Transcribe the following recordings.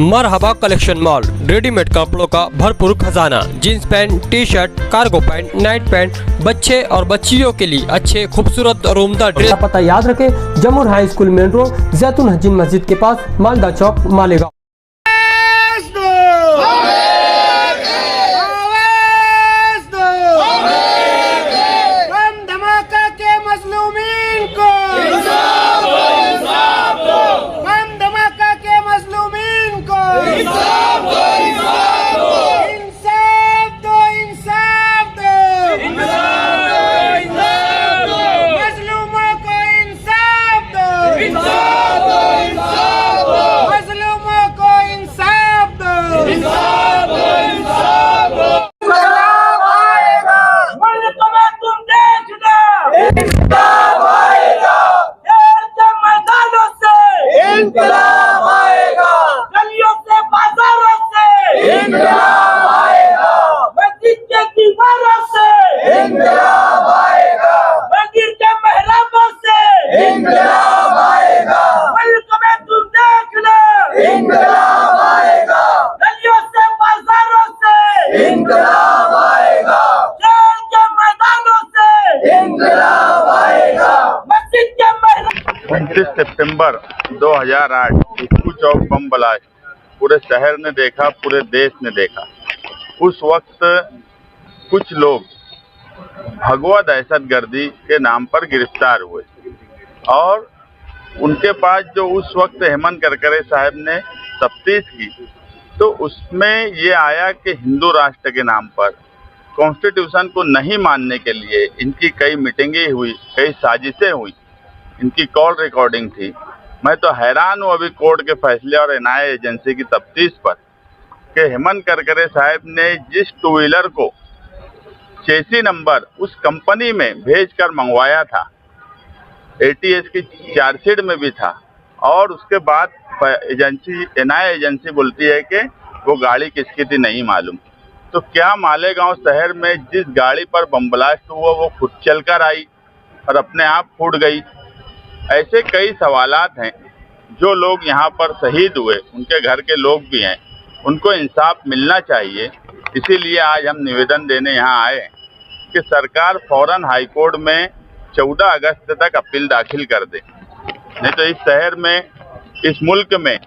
मरहबा collection mall, readymade कपड़ों का भरपूर खजाना, jeans pant, T shirt, cargo pant, night pant, बच्चे और बच्चियों के लिए अच्छे खूबसूरत और उम्दा ड्रेस। पता याद रखें, जमुर हाई स्कूल मेन रोड, जैतून हजीन मस्जिद के पास, मालदा चौक, मालेगांव। इंकलाब आएगा, गलियों से बाजारों से इंकलाब आएगा, मस्जिद के दीवारों से इंकलाब आएगा, मंदिर के मेहराबों से इंकलाब आएगा, मुल्क में तुम देख लो इंकलाब आएगा, गलियों से बाजारों से इंकलाब आएगा, खेल के मैदानों से इंकलाब आएगा, मस्जिद के 29 सितंबर 2008 इक्कू चौक बम ब्लास्ट पूरे शहर ने देखा, पूरे देश ने देखा। उस वक्त कुछ लोग भगवा दहशतगर्दी के नाम पर गिरफ्तार हुए और उनके पास जो उस वक्त हेमंत करकरे साहब ने तफ्तीश की तो उसमें ये आया कि हिंदू राष्ट्र के नाम पर कॉन्स्टिट्यूशन को नहीं मानने के लिए इनकी कई मीटिंगें हुई, कई साजिशें हुई, इनकी कॉल रिकॉर्डिंग थी। मैं तो हैरान हूँ अभी कोर्ट के फैसले और एनआईए एजेंसी की तफ्तीश पर कि हेमंत करकरे साहब ने जिस टू व्हीलर को चेसी नंबर उस कंपनी में भेजकर मंगवाया था, एटीएस की चार्जशीट में भी था, और उसके बाद एजेंसी एनआईए एजेंसी बोलती है कि वो गाड़ी किसकी थी नहीं मालूम। तो क्या मालेगांव शहर में जिस गाड़ी पर बम ब्लास्ट हुआ वो खुद चलकर आई और अपने आप फूट गई? ऐसे कई सवालात हैं। जो लोग यहाँ पर शहीद हुए उनके घर के लोग भी हैं, उनको इंसाफ मिलना चाहिए। इसीलिए आज हम निवेदन देने यहाँ आए कि सरकार फौरन हाईकोर्ट में 14 अगस्त तक अपील दाखिल कर दे, नहीं तो इस शहर में, इस मुल्क में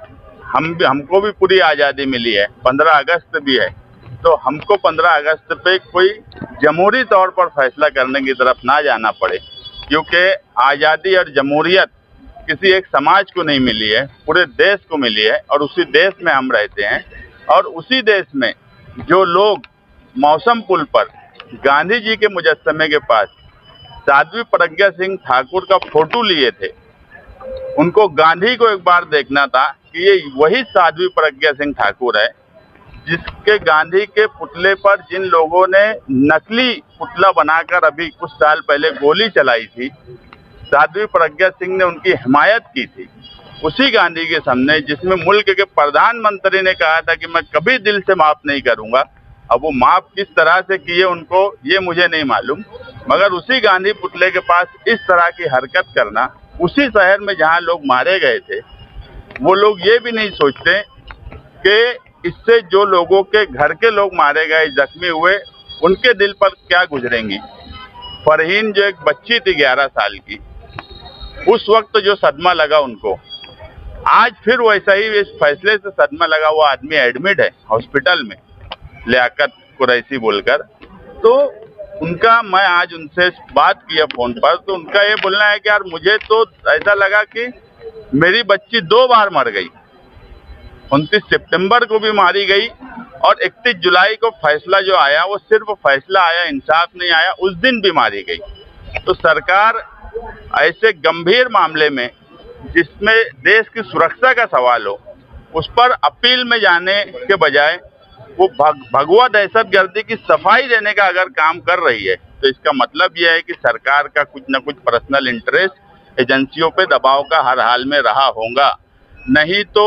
हमको भी पूरी आज़ादी मिली है, 15 अगस्त भी है, तो हमको 15 अगस्त पे कोई जमहूरी तौर पर फैसला करने की तरफ ना जाना पड़े, क्योंकि आज़ादी और जमहूरियत किसी एक समाज को नहीं मिली है, पूरे देश को मिली है और उसी देश में हम रहते हैं। और उसी देश में जो लोग मौसम पुल पर गांधी जी के मुजस्समे के पास साध्वी प्रज्ञा सिंह ठाकुर का फोटो लिए थे, उनको गांधी को एक बार देखना था कि ये वही साध्वी प्रज्ञा सिंह ठाकुर है जिसके गांधी के पुतले पर जिन लोगों ने नकली पुतला बनाकर अभी कुछ साल पहले गोली चलाई थी, साध्वी प्रज्ञा सिंह ने उनकी हिमायत की थी। उसी गांधी के सामने जिसमें मुल्क के प्रधानमंत्री ने कहा था कि मैं कभी दिल से माफ नहीं करूंगा, अब वो माफ किस तरह से किए उनको ये मुझे नहीं मालूम, मगर उसी गांधी पुतले के पास इस तरह की हरकत करना, उसी शहर में जहां लोग मारे गए थे, वो लोग ये भी नहीं सोचते कि इससे जो लोगों के घर के लोग मारे गए, जख्मी हुए, उनके दिल पर क्या गुजरेंगी। फरहीन जो एक बच्ची थी 11 साल की, उस वक्त जो सदमा लगा उनको, आज फिर वैसा ही इस फैसले से सदमा लगा हुआ आदमी एडमिट है हॉस्पिटल में, लियाकत कुरैशी बोलकर। तो उनका, मैं आज उनसे बात किया फोन पर, तो उनका ये बोलना है कि यार मुझे तो ऐसा लगा कि मेरी बच्ची 2 बार मर गई, 29 सितंबर को भी मारी गई और 31 जुलाई को फैसला जो आया वो सिर्फ फैसला आया, इंसाफ नहीं आया, उस दिन भी मारी गई। तो सरकार ऐसे गंभीर मामले में जिसमें देश की सुरक्षा का सवाल हो, उस पर अपील में जाने के बजाय वो भगवा दहशतगर्दी की सफाई देने का अगर काम कर रही है, तो इसका मतलब यह है कि सरकार का कुछ न कुछ पर्सनल इंटरेस्ट एजेंसियों पे दबाव का हर हाल में रहा होगा। नहीं तो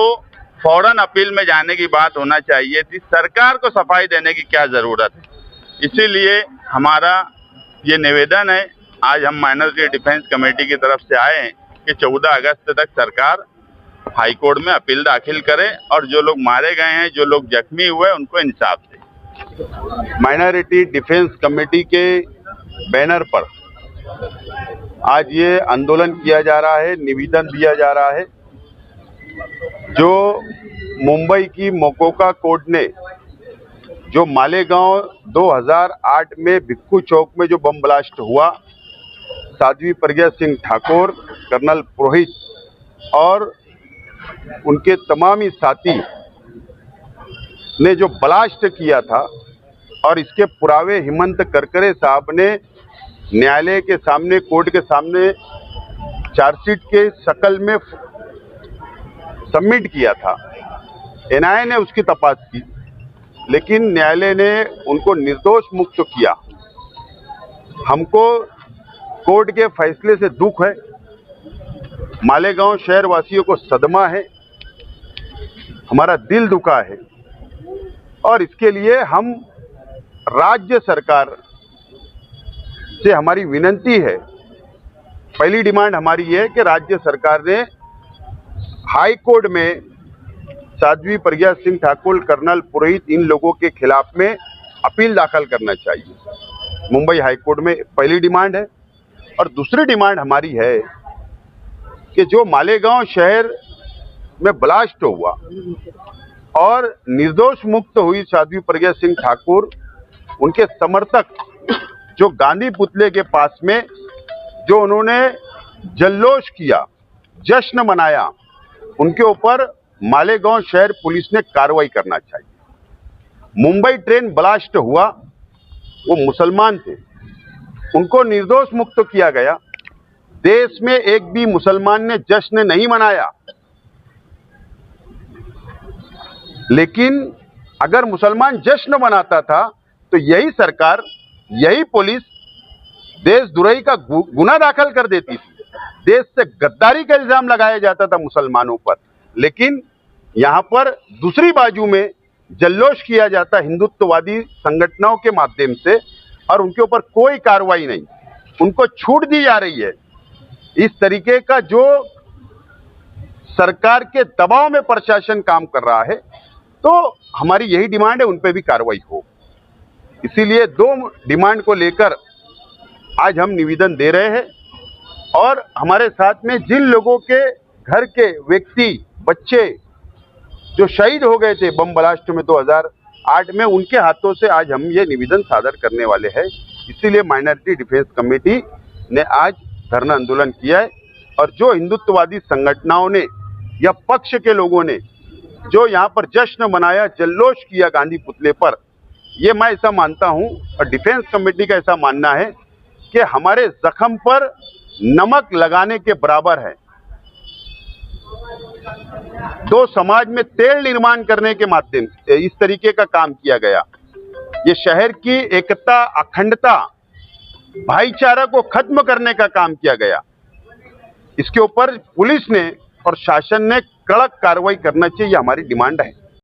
फौरन अपील में जाने की बात होना चाहिए थी। सरकार को सफाई देने की क्या जरूरत है। इसीलिए हमारा ये निवेदन है, आज हम माइनॉरिटी डिफेंस कमेटी की तरफ से आए हैं कि 14 अगस्त तक सरकार हाईकोर्ट में अपील दाखिल करें और जो लोग मारे गए हैं, जो लोग जख्मी हुए, उनको इंसाफ दें। माइनॉरिटी डिफेंस कमेटी के बैनर पर आज ये आंदोलन किया जा रहा है, निवेदन दिया जा रहा है। जो मुंबई की मोकोका कोर्ट ने जो मालेगांव 2008 में भिक्खू चौक में जो बम ब्लास्ट हुआ, साध्वी प्रज्ञा सिंह ठाकुर, कर्नल पुरोहित और उनके तमाम ही साथी ने जो ब्लास्ट किया था, और इसके पुरावे हेमंत करकरे साहब ने न्यायालय के सामने, कोर्ट के सामने चार्जशीट के शक्ल में सबमिट किया था। एनआईए ने उसकी तपास की, लेकिन न्यायालय ने उनको निर्दोष मुक्त किया। हमको कोर्ट के फैसले से दुख है, मालेगांव शहर वासियों को सदमा है, हमारा दिल दुखा है, और इसके लिए हम राज्य सरकार से हमारी विनती है। पहली डिमांड हमारी है कि राज्य सरकार ने हाई कोर्ट में साध्वी प्रज्ञा सिंह ठाकुर, कर्नल पुरोहित, इन लोगों के खिलाफ में अपील दाखिल करना चाहिए मुंबई हाई कोर्ट में, पहली डिमांड है। और दूसरी डिमांड हमारी है कि जो मालेगांव शहर में ब्लास्ट हुआ और निर्दोष मुक्त हुई साध्वी प्रज्ञा सिंह ठाकुर, उनके समर्थक जो गांधी पुतले के पास में जो उन्होंने जल्लोष किया, जश्न मनाया, उनके ऊपर मालेगांव शहर पुलिस ने कार्रवाई करना चाहिए। मुंबई ट्रेन ब्लास्ट हुआ, वो मुसलमान थे, उनको निर्दोष मुक्त किया गया। देश में एक भी मुसलमान ने जश्न नहीं मनाया, लेकिन अगर मुसलमान जश्न मनाता था तो यही सरकार, यही पुलिस देशद्रोही का गुना दाखिल कर देती थी, देश से गद्दारी का इल्जाम लगाया जाता था मुसलमानों पर। लेकिन यहां पर दूसरी बाजू में जल्लोष किया जाता हिंदुत्ववादी संगठनों के माध्यम से, और उनके ऊपर कोई कार्रवाई नहीं, उनको छूट दी जा रही है। इस तरीके का जो सरकार के दबाव में प्रशासन काम कर रहा है, तो हमारी यही डिमांड है, उन पे भी कार्रवाई हो। इसीलिए दो डिमांड को लेकर आज हम निवेदन दे रहे हैं, और हमारे साथ में जिन लोगों के घर के व्यक्ति, बच्चे जो शहीद हो गए थे बम ब्लास्ट में 2008 में, उनके हाथों से आज हम ये निवेदन सादर करने वाले हैं। इसीलिए माइनॉरिटी डिफेंस कमेटी ने आज धरना आंदोलन किया है। और जो हिंदुत्ववादी संगठनों ने या पक्ष के लोगों ने जो यहाँ पर जश्न मनाया, जल्लोष किया गांधी पुतले पर, ये मैं ऐसा मानता हूँ और डिफेंस कमेटी का ऐसा मानना है कि हमारे जख्म पर नमक लगाने के बराबर है। दो समाज में तेल निर्माण करने के माध्यम से इस तरीके का काम किया गया। ये शहर की एकता, अखंडता, भाईचारा को खत्म करने का काम किया गया। इसके ऊपर पुलिस ने और शासन ने कड़क कार्रवाई करना चाहिए, हमारी डिमांड है।